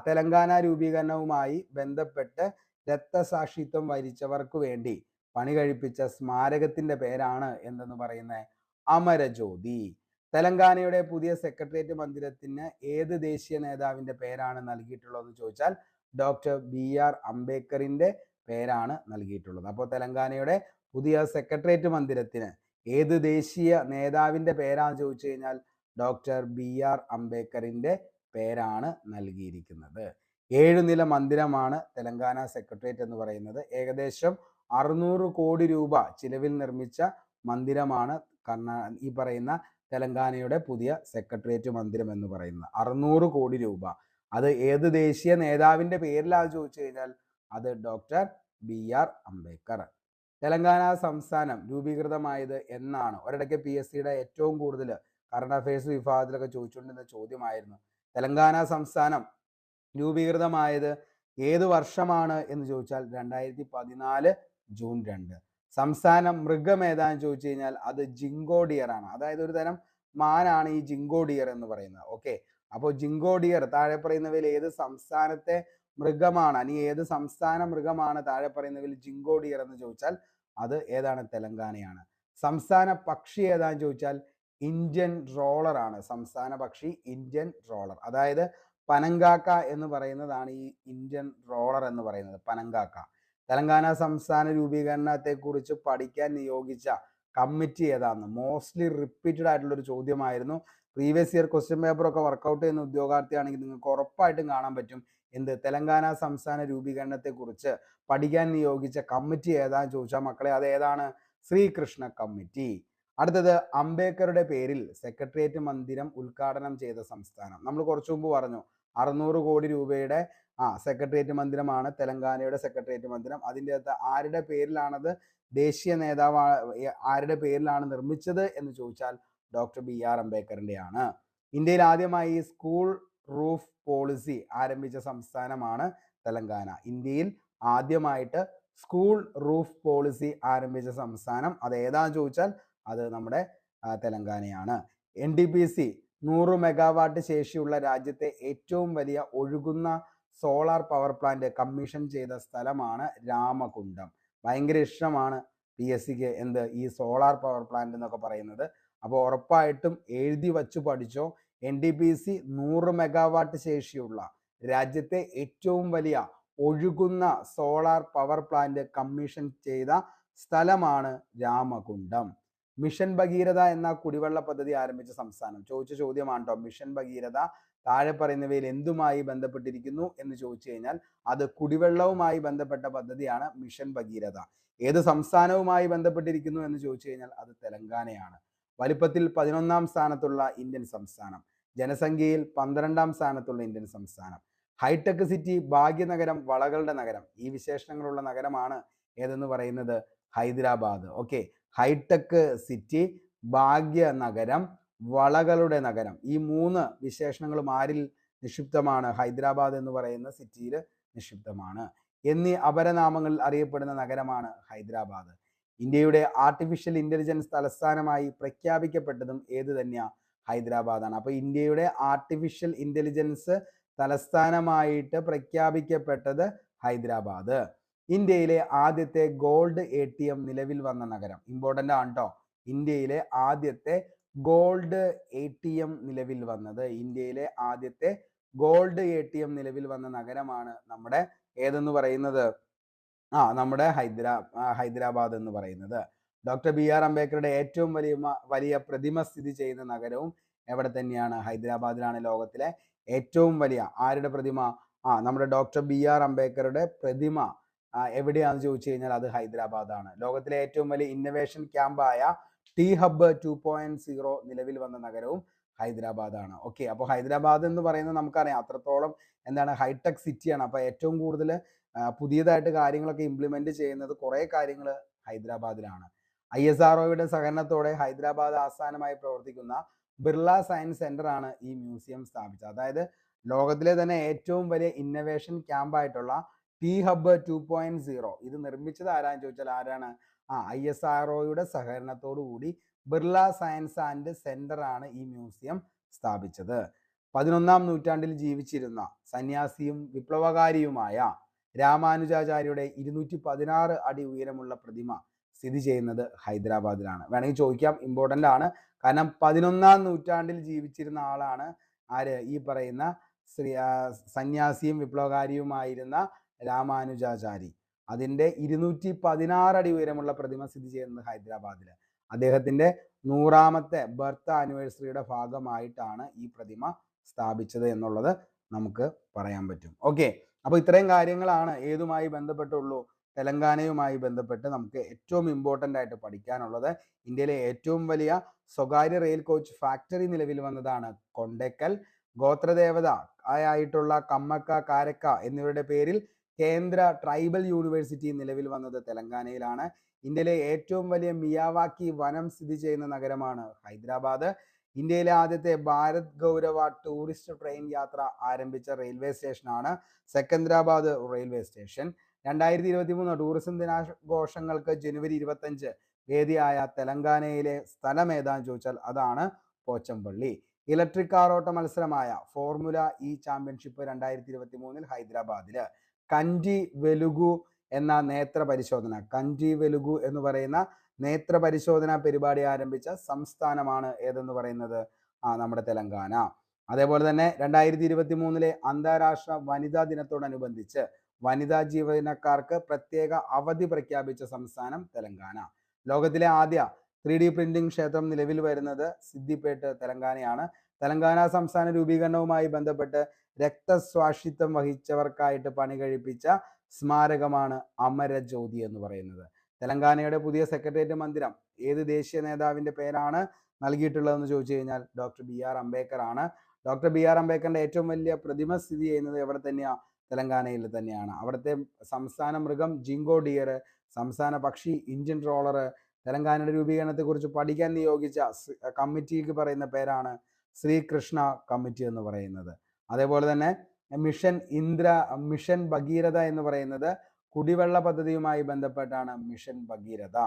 തെലങ്കാന രൂപീകരണവുമായി ബന്ധപ്പെട്ട് രക്തസാക്ഷിത്വം വരിച്ചവർക്ക് വേണ്ടി പണി കഴിപ്പിച്ച സ്മാരകത്തിന്റെ പേരാണ് എന്തെന്ന് പറയുന്നത്? അമരജ്യോതി. തെലങ്കാനയുടെ പുതിയ സെക്രട്ടേറിയറ്റ് മന്ദിരത്തിന് ഏത് ദേശീയ നേതാവിന്റെ പേരാണ് നൽകിയിട്ടുള്ളതെന്ന് ചോദിച്ചാൽ ഡോക്ടർ BR അംബേദ്കറിന്റെ പേരാണ് നൽകിയിട്ടുള്ളത്. അപ്പോൾ തെലങ്കാനയുടെ പുതിയ സെക്രട്ടേറിയറ്റ് മന്ദിരത്തിന് ഏത് ദേശീയ നേതാവിന്റെ പേരാന്ന് ചോദിച്ചു കഴിഞ്ഞാൽ ഡോക്ടർ BR അംബേദ്കറിന്റെ പേരാണ് നൽകിയിരിക്കുന്നത്. 7 നില മന്ദിരമാണ് തെലങ്കാന സെക്രട്ടേറിയറ്റ് എന്ന് പറയുന്നത്. ഏകദേശം 600 കോടി രൂപ ചിലവിൽ നിർമ്മിച്ച മന്ദിരമാണ് ഈ പറയുന്ന തെലങ്കാനയുടെ പുതിയ സെക്രട്ടേറിയറ്റ് മന്ദിരം എന്ന് പറയുന്നത്. 600 കോടി രൂപ. അത് ഏത് ദേശീയ നേതാവിന്റെ പേരിലാന്ന് ചോദിച്ചു കഴിഞ്ഞാൽ അത് ഡോക്ടർ BR അംബേദ്കർ. തെലങ്കാന സംസ്ഥാനം രൂപീകൃതമായത് എന്നാണ്? ഒരിടയ്ക്ക് PSCയുടെ ഏറ്റവും കൂടുതൽ കറണ്ട് അഫയേഴ്സ് വിഭാഗത്തിലൊക്കെ ചോദിച്ചുകൊണ്ടിരുന്ന ചോദ്യമായിരുന്നു. തെലങ്കാന സംസ്ഥാനം രൂപീകൃതമായത് ഏത് വർഷമാണ് എന്ന് ചോദിച്ചാൽ 2014 ജൂൺ 2. സംസ്ഥാനം മൃഗം ഏതാന്ന് ചോദിച്ചു കഴിഞ്ഞാൽ അത് ജിങ്കോ ഡിയർ ആണ്. അതായത് ഒരു തരം മാനാണ് ഈ ജിങ്കോ ഡിയർ എന്ന് പറയുന്നത്. ഓക്കെ, അപ്പോൾ ജിങ്കോ ഡിയർ താഴെ പറയുന്നവയിൽ ഏത് സംസ്ഥാനത്തെ മൃഗമാണ്, അല്ലെങ്കിൽ ഏത് സംസ്ഥാന മൃഗമാണ് താഴെ പറയുന്നവയിൽ ജിങ്കോ ഡിയർ എന്ന് ചോദിച്ചാൽ അത് ഏതാണ്? തെലങ്കാനയാണ്. സംസ്ഥാന പക്ഷി ഏതാന്ന് ചോദിച്ചാൽ ഇന്ത്യൻ റോളർ ആണ്. സംസ്ഥാന പക്ഷി ഇന്ത്യൻ റോളർ. അതായത് പനങ്കാക്ക എന്ന് പറയുന്നതാണ് ഈ ഇന്ത്യൻ റോളർ എന്ന് പറയുന്നത്, പനങ്കാക്ക. തെലങ്കാന സംസ്ഥാന രൂപീകരണത്തെ കുറിച്ച് പഠിക്കാൻ നിയോഗിച്ച കമ്മിറ്റി ഏതാന്ന്? മോസ്റ്റ്ലി റിപ്പീറ്റഡ് ആയിട്ടുള്ള ഒരു ചോദ്യമായിരുന്നു. പ്രീവിയസ് ഇയർ ക്വസ്റ്റ്യൻ പേപ്പർ ഒക്കെ വർക്കൗട്ട് ചെയ്യുന്ന ഉദ്യോഗാർത്ഥിയാണെങ്കിൽ നിങ്ങൾക്ക് ഉറപ്പായിട്ടും കാണാൻ പറ്റും എന്ത്? തെലങ്കാന സംസ്ഥാന രൂപീകരണത്തെ കുറിച്ച് പഠിക്കാൻ നിയോഗിച്ച കമ്മിറ്റി ഏതാന്ന് ചോദിച്ചാൽ മക്കളെ അത് ഏതാണ്? ശ്രീകൃഷ്ണ കമ്മിറ്റി. അടുത്തത് അംബേദ്കറുടെ പേരിൽ സെക്രട്ടേറിയറ്റ് മന്ദിരം ഉദ്ഘാടനം ചെയ്ത സംസ്ഥാനം. നമ്മൾ കുറച്ചു മുമ്പ് പറഞ്ഞു 600 കോടി രൂപയുടെ സെക്രട്ടേറിയറ്റ് മന്ദിരമാണ് തെലങ്കാനയുടെ സെക്രട്ടേറിയറ്റ് മന്ദിരം. അതിൻ്റെ അകത്ത് ആരുടെ പേരിലാണത്? ദേശീയ നേതാവ് ആരുടെ പേരിലാണ് നിർമ്മിച്ചത് എന്ന് ചോദിച്ചാൽ ഡോക്ടർ BR അംബേദ്കറിന്റെയാണ്. ഇന്ത്യയിൽ ആദ്യമായി സ്കൂൾ റൂഫ് പോളിസി ആരംഭിച്ച സംസ്ഥാനമാണ് തെലങ്കാന. ഇന്ത്യയിൽ ആദ്യമായിട്ട് സ്കൂൾ റൂഫ് പോളിസി ആരംഭിച്ച സംസ്ഥാനം അത് ഏതാന്ന് ചോദിച്ചാൽ അത് നമ്മുടെ തെലങ്കാനയാണ്. NTPC 100 മെഗാവാട്ട് ശേഷിയുള്ള രാജ്യത്തെ ഏറ്റവും വലിയ ഒഴുകുന്ന സോളാർ പവർ പ്ലാന്റ് കമ്മീഷൻ ചെയ്ത സ്ഥലമാണ് രാമകുണ്ടം. ഭയങ്കര ഇഷ്ടമാണ് PSCക്ക് ഈ സോളാർ പവർ പ്ലാന്റ് എന്നൊക്കെ പറയുന്നത്. അപ്പോൾ ഉറപ്പായിട്ടും എഴുതി വച്ചു പഠിച്ചോ. NTPC 100 മെഗാവാട്ട് ശേഷിയുള്ള രാജ്യത്തെ ഏറ്റവും വലിയ ഒഴുകുന്ന സോളാർ പവർ പ്ലാന്റ് കമ്മീഷൻ ചെയ്ത സ്ഥലമാണ് രാമകുണ്ടം. മിഷൻ ഭഗീരഥ എന്ന കുടിവെള്ള പദ്ധതി ആരംഭിച്ച സംസ്ഥാനം. ചോദിച്ച ചോദ്യമാണ് കേട്ടോ. മിഷൻ ഭഗീരഥ താഴെ പറയുന്നവയിൽ എന്തുമായി ബന്ധപ്പെട്ടിരിക്കുന്നു എന്ന് ചോദിച്ചു കഴിഞ്ഞാൽ അത് കുടിവെള്ളവുമായി ബന്ധപ്പെട്ട പദ്ധതിയാണ് മിഷൻ ഭഗീരഥ. ഏത് സംസ്ഥാനവുമായി ബന്ധപ്പെട്ടിരിക്കുന്നു എന്ന് ചോദിച്ചു കഴിഞ്ഞാൽ അത് തെലങ്കാനയാണ്. വലിപ്പത്തിൽ 11ാം സ്ഥാനത്തുള്ള ഇന്ത്യൻ സംസ്ഥാനം. ജനസംഖ്യയിൽ 12ാം സ്ഥാനത്തുള്ള ഇന്ത്യൻ സംസ്ഥാനം. ഹൈടെക് സിറ്റി, ഭാഗ്യനഗരം, വളകളുടെ നഗരം, ഈ വിശേഷണങ്ങളുള്ള നഗരമാണ് ഏതെന്ന് പറയുന്നത്? ഹൈദരാബാദ്. ഓക്കെ, ഹൈടെക് സിറ്റി, ഭാഗ്യനഗരം, വളകളുടെ നഗരം, ഈ 3 വിശേഷണങ്ങളും ആരിൽ നിക്ഷിപ്തമാണ്. ഹൈദരാബാദ് എന്ന് പറയുന്ന സിറ്റിയിൽ നിക്ഷിപ്തമാണ്. എന്നീ അപരനാമങ്ങളിൽ അറിയപ്പെടുന്ന നഗരമാണ് ഹൈദരാബാദ്. ഇന്ത്യയുടെ ആർട്ടിഫിഷ്യൽ ഇന്റലിജൻസ് തലസ്ഥാനമായി പ്രഖ്യാപിക്കപ്പെട്ടതും ഏത് തന്നെയാ? ഹൈദരാബാദാണ്. അപ്പോൾ ഇന്ത്യയുടെ ആർട്ടിഫിഷ്യൽ ഇന്റലിജൻസ് തലസ്ഥാനമായിട്ട് പ്രഖ്യാപിക്കപ്പെട്ടത് ഹൈദരാബാദ്. ഇന്ത്യയിലെ ആദ്യത്തെ ഗോൾഡ് ATM നിലവിൽ വന്ന നഗരം. ഇമ്പോർട്ടൻ്റ് ആണ് കേട്ടോ. ഇന്ത്യയിലെ ആദ്യത്തെ ഗോൾഡ് ATM നിലവിൽ വന്നത്, ഇന്ത്യയിലെ ആദ്യത്തെ ഗോൾഡ് ATM നിലവിൽ വന്ന നഗരമാണ് നമ്മുടെ ഏതെന്ന് പറയുന്നത്? നമ്മുടെ ഹൈദരാബാദ് എന്ന് പറയുന്നത്. ഡോക്ടർ BR അംബേദ്കറുടെ ഏറ്റവും വലിയ പ്രതിമ സ്ഥിതി ചെയ്യുന്ന നഗരവും എവിടെ തന്നെയാണ്? ഹൈദരാബാദിലാണ്. ലോകത്തിലെ ഏറ്റവും വലിയ ആരുടെ പ്രതിമ? നമ്മുടെ ഡോക്ടർ BR അംബേദ്കറുടെ പ്രതിമ എവിടെയാണെന്ന് ചോദിച്ചു കഴിഞ്ഞാൽ അത് ഹൈദരാബാദാണ്. ലോകത്തിലെ ഏറ്റവും വലിയ ഇന്നവേഷൻ ക്യാമ്പായ T-Hub 2.0 നിലവിൽ വന്ന നഗരവും ഹൈദരാബാദാണ്. ഓക്കെ, അപ്പോൾ ഹൈദരാബാദ് എന്ന് പറയുന്നത് നമുക്കറിയാം അത്രത്തോളം എന്താണ് ഹൈടെക് സിറ്റിയാണ്. അപ്പോൾ ഏറ്റവും കൂടുതൽ പുതിയതായിട്ട് കാര്യങ്ങളൊക്കെ ഇംപ്ലിമെന്റ് ചെയ്യുന്നത് കുറേ കാര്യങ്ങൾ ഹൈദരാബാദിലാണ്. ISROയുടെ സഹകരണത്തോടെ ഹൈദരാബാദ് ആസ്ഥാനമായി പ്രവർത്തിക്കുന്ന ബിർള സയൻസ് സെന്റർ ആണ് ഈ മ്യൂസിയം സ്ഥാപിച്ചത്. അതായത് ലോകത്തിലെ തന്നെ ഏറ്റവും വലിയ ഇന്നവേഷൻ ക്യാമ്പായിട്ടുള്ള T-Hub 2.0 ഇത് നിർമ്മിച്ചത് ആരാന്ന് ചോദിച്ചാൽ ആരാണ്? ISROയുടെ സഹകരണത്തോടു കൂടി ബിർള സയൻസ് ആൻഡ് സെന്റർ ആണ് ഈ മ്യൂസിയം സ്ഥാപിച്ചത്. 11ാം നൂറ്റാണ്ടിൽ ജീവിച്ചിരുന്ന സന്യാസിയും വിപ്ലവകാരിയുമായ രാമാനുജാചാര്യയുടെ 216 അടി ഉയരമുള്ള പ്രതിമ സ്ഥിതി ചെയ്യുന്നത് ഹൈദരാബാദിലാണ്. വേണമെങ്കിൽ ചോദിക്കാം, ഇമ്പോർട്ടൻ്റ് ആണ്. കാരണം 11ാം നൂറ്റാണ്ടിൽ ജീവിച്ചിരുന്ന ആളാണ് ആര്? ഈ പറയുന്ന സന്യാസിയും വിപ്ലവകാരിയുമായിരുന്ന രാമാനുജാചാരി. അതിൻ്റെ 216 അടി ഉയരമുള്ള പ്രതിമ സ്ഥിതി ചെയ്യുന്നത് ഹൈദരാബാദിൽ. അദ്ദേഹത്തിൻ്റെ 100ാമത്തെ ബർത്ത് ആനിവേഴ്സറിയുടെ ഭാഗമായിട്ടാണ് ഈ പ്രതിമ സ്ഥാപിച്ചത് എന്നുള്ളത് നമുക്ക് പറയാൻ പറ്റും. ഓക്കെ, അപ്പോൾ ഇത്രയും കാര്യങ്ങളാണ് ഏതുമായി ബന്ധപ്പെട്ടുള്ളൂ? തെലങ്കാനയുമായി ബന്ധപ്പെട്ട് നമുക്ക് ഏറ്റവും ഇമ്പോർട്ടൻ്റ് ആയിട്ട് പഠിക്കാനുള്ളത്. ഇന്ത്യയിലെ ഏറ്റവും വലിയ സ്വകാര്യ റെയിൽ കോച്ച് ഫാക്ടറി നിലവിൽ വന്നതാണ് കൊണ്ടേക്കൽ. ഗോത്രദേവത ആയിട്ടുള്ള കമ്മക്ക, കാരക്ക എന്നിവരുടെ പേരിൽ കേന്ദ്ര ട്രൈബൽ യൂണിവേഴ്സിറ്റി നിലവിൽ വന്നത് തെലങ്കാനയിലാണ്. ഇന്ത്യയിലെ ഏറ്റവും വലിയ മിയാവാക്കി വനം സ്ഥിതി ചെയ്യുന്ന നഗരമാണ് ഹൈദരാബാദ്. ഇന്ത്യയിലെ ആദ്യത്തെ ഭാരത് ഗൗരവ ടൂറിസ്റ്റ് ട്രെയിൻ യാത്ര ആരംഭിച്ച റെയിൽവേ സ്റ്റേഷനാണ് സെക്കന്ദരാബാദ് റെയിൽവേ സ്റ്റേഷൻ. 2023 ടൂറിസം ദിനാഘോഷങ്ങൾക്ക് ജനുവരി 25 വേദിയായ തെലങ്കാനയിലെ സ്ഥലം ഏതാന്ന് ചോദിച്ചാൽ അതാണ് പോച്ചംപള്ളി. ഇലക്ട്രിക് കാർ ഓട്ട മത്സരമായ ഫോർമുല ഇ ചാമ്പ്യൻഷിപ്പ് 2023 ഹൈദരാബാദിൽ. കഞ്ചി വെലുഗു എന്ന നേത്ര പരിശോധന, കഞ്ചി വെലുഗു എന്ന് പറയുന്ന നേത്ര പരിശോധന പരിപാടി ആരംഭിച്ച സംസ്ഥാനമാണ് ഏതെന്ന് പറയുന്നത്? നമ്മുടെ തെലങ്കാന. അതേപോലെ തന്നെ 2023 അന്താരാഷ്ട്ര വനിതാ ദിനത്തോടനുബന്ധിച്ച് വനിതാ ജീവനക്കാർക്ക് പ്രത്യേക അവധി പ്രഖ്യാപിച്ച സംസ്ഥാനം തെലങ്കാന. ലോകത്തിലെ ആദ്യ 3D പ്രിന്റിംഗ് ക്ഷേത്രം നിലവിൽ വരുന്നത് സിദ്ദിപേട്ട് തെലങ്കാനയാണ്. തെലങ്കാന സംസ്ഥാന രൂപീകരണവുമായി ബന്ധപ്പെട്ട് രക്തസ്വാക്ഷിത്വം വഹിച്ചവർക്കായിട്ട് പണി കഴിപ്പിച്ച സ്മാരകമാണ് അമരജ്യോതി എന്ന് പറയുന്നത്. തെലങ്കാനയുടെ പുതിയ സെക്രട്ടേറിയറ്റ് മന്ദിരം ഏത് ദേശീയ നേതാവിന്റെ പേരാണ് നൽകിയിട്ടുള്ളതെന്ന് ചോദിച്ചു കഴിഞ്ഞാൽ ഡോക്ടർ BR അംബേദ്കർ ആണ്. ഡോക്ടർ BR അംബേദ്കറിന്റെ ഏറ്റവും വലിയ പ്രതിമ സ്ഥിതി ചെയ്യുന്നത് എവിടെ തന്നെയാണ്? തെലങ്കാനയിൽ തന്നെയാണ്. അവിടുത്തെ സംസ്ഥാന മൃഗം ജിങ്കോ ഡിയർ, സംസ്ഥാന പക്ഷി ഇന്ത്യൻ ട്രോളർ. തെലങ്കാനയുടെ രൂപീകരണത്തെക്കുറിച്ച് പഠിക്കാൻ നിയോഗിച്ച കമ്മിറ്റിക്ക് പറയുന്ന പേരാണ് ശ്രീകൃഷ്ണ കമ്മിറ്റി എന്ന് പറയുന്നത്. അതേപോലെ തന്നെ മിഷൻ ഭഗീരഥ എന്ന് പറയുന്നത് കുടിവെള്ള പദ്ധതിയുമായി ബന്ധപ്പെട്ടാണ് മിഷൻ ഭഗീരഥ.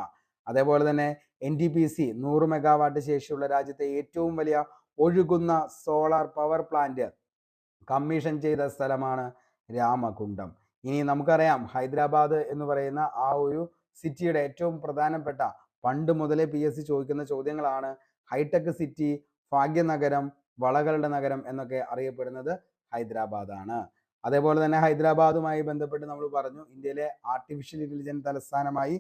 അതേപോലെ തന്നെ NTPC 100 മെഗാവാട്ട് ശേഷിയുള്ള രാജ്യത്തെ ഏറ്റവും വലിയ ഒഴുകുന്ന സോളാർ പവർ പ്ലാന്റ് കമ്മീഷൻ ചെയ്ത സ്ഥലമാണ് രാമകുണ്ടം. ഇനി നമുക്കറിയാം ഹൈദരാബാദ് എന്ന് പറയുന്ന ആ ഒരു സിറ്റിയുടെ ഏറ്റവും പ്രധാനപ്പെട്ട പണ്ട് മുതലേ PSC ചോദിക്കുന്ന ചോദ്യങ്ങളാണ് ഹൈടെക് സിറ്റി, ഭാഗ്യനഗരം, വളകളുടെ നഗരം എന്നൊക്കെ അറിയപ്പെടുന്നത് ഹൈദരാബാദാണ്. അതേപോലെ തന്നെ ഹൈദരാബാദുമായി ബന്ധപ്പെട്ട് നമ്മൾ പറഞ്ഞു ഇന്ത്യയിലെ ആർട്ടിഫിഷ്യൽ ഇന്റലിജൻസ് തലസ്ഥാനമായി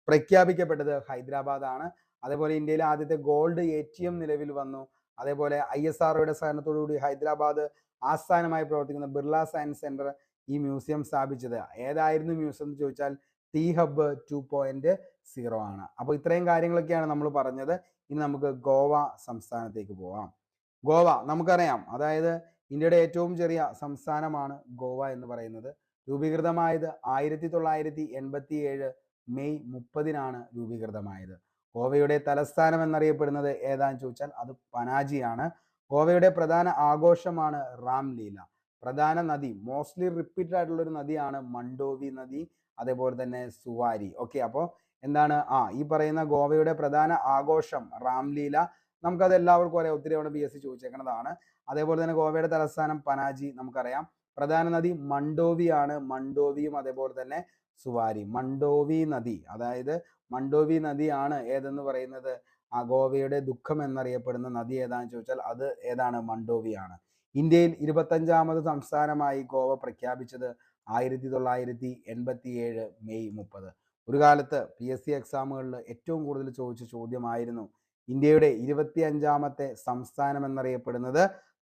പ്രഖ്യാപിക്കപ്പെട്ടത് ഹൈദരാബാദാണ്. അതേപോലെ ഇന്ത്യയിലെ ആദ്യത്തെ ഗോൾഡ് ATM നിലവിൽ വന്നു. അതേപോലെ ISROയുടെ സഹകരണത്തോടു കൂടി ഹൈദരാബാദ് ആസ്ഥാനമായി പ്രവർത്തിക്കുന്ന ബിർള സയൻസ് സെന്റർ ഈ മ്യൂസിയം സ്ഥാപിച്ചത്. ഏതായിരുന്നു മ്യൂസിയം എന്ന് ചോദിച്ചാൽ T-Hub 2.0 ആണ്. അപ്പോൾ ഇത്രയും കാര്യങ്ങളൊക്കെയാണ് നമ്മൾ പറഞ്ഞത്. ഇനി നമുക്ക് ഗോവ സംസ്ഥാനത്തേക്ക് പോവാം. ഗോവ നമുക്കറിയാം, അതായത് ഇന്ത്യയുടെ ഏറ്റവും ചെറിയ സംസ്ഥാനമാണ് ഗോവ എന്ന് പറയുന്നത്. രൂപീകൃതമായത് 1987 മെയ് 30 രൂപീകൃതമായത്. ഗോവയുടെ തലസ്ഥാനം എന്നറിയപ്പെടുന്നത് ഏതാന്ന് ചോദിച്ചാൽ അത് പനാജിയാണ്. ഗോവയുടെ പ്രധാന ആഘോഷമാണ് റാംലീല. പ്രധാന നദി മോസ്റ്റ്ലി റിപ്പീറ്റഡ് ആയിട്ടുള്ള ഒരു നദിയാണ് മണ്ടോവി നദി, അതേപോലെ തന്നെ സുവാരി. ഓക്കെ, അപ്പോൾ എന്താണ് ഈ പറയുന്ന ഗോവയുടെ പ്രധാന ആഘോഷം റാംലീല. നമുക്കത് എല്ലാവർക്കും അറിയാം, ഒത്തിരി തവണ PSC ചോദിച്ചേക്കുന്നതാണ്. അതേപോലെ തന്നെ ഗോവയുടെ തലസ്ഥാനം പനാജി നമുക്കറിയാം. പ്രധാന നദി മണ്ടോവി ആണ്, മണ്ടോവിയും അതേപോലെ തന്നെ സുവാരി. മണ്ടോവി നദി, അതായത് മണ്ടോവി നദിയാണ് ഏതെന്ന് പറയുന്നത് ഗോവയുടെ ദുഃഖം എന്നറിയപ്പെടുന്ന നദി ഏതാണെന്ന് ചോദിച്ചാൽ അത് ഏതാണ്? മണ്ടോവിയാണ്. ഇന്ത്യയിൽ 25ാമത് സംസ്ഥാനമായി ഗോവ പ്രഖ്യാപിച്ചത് 1987 മെയ് 30. ഒരു കാലത്ത് PSC എക്സാമുകളിൽ ഏറ്റവും കൂടുതൽ ചോദിച്ച ചോദ്യമായിരുന്നു ഇന്ത്യയുടെ 25ാമത്തെ സംസ്ഥാനം എന്നറിയപ്പെടുന്നത്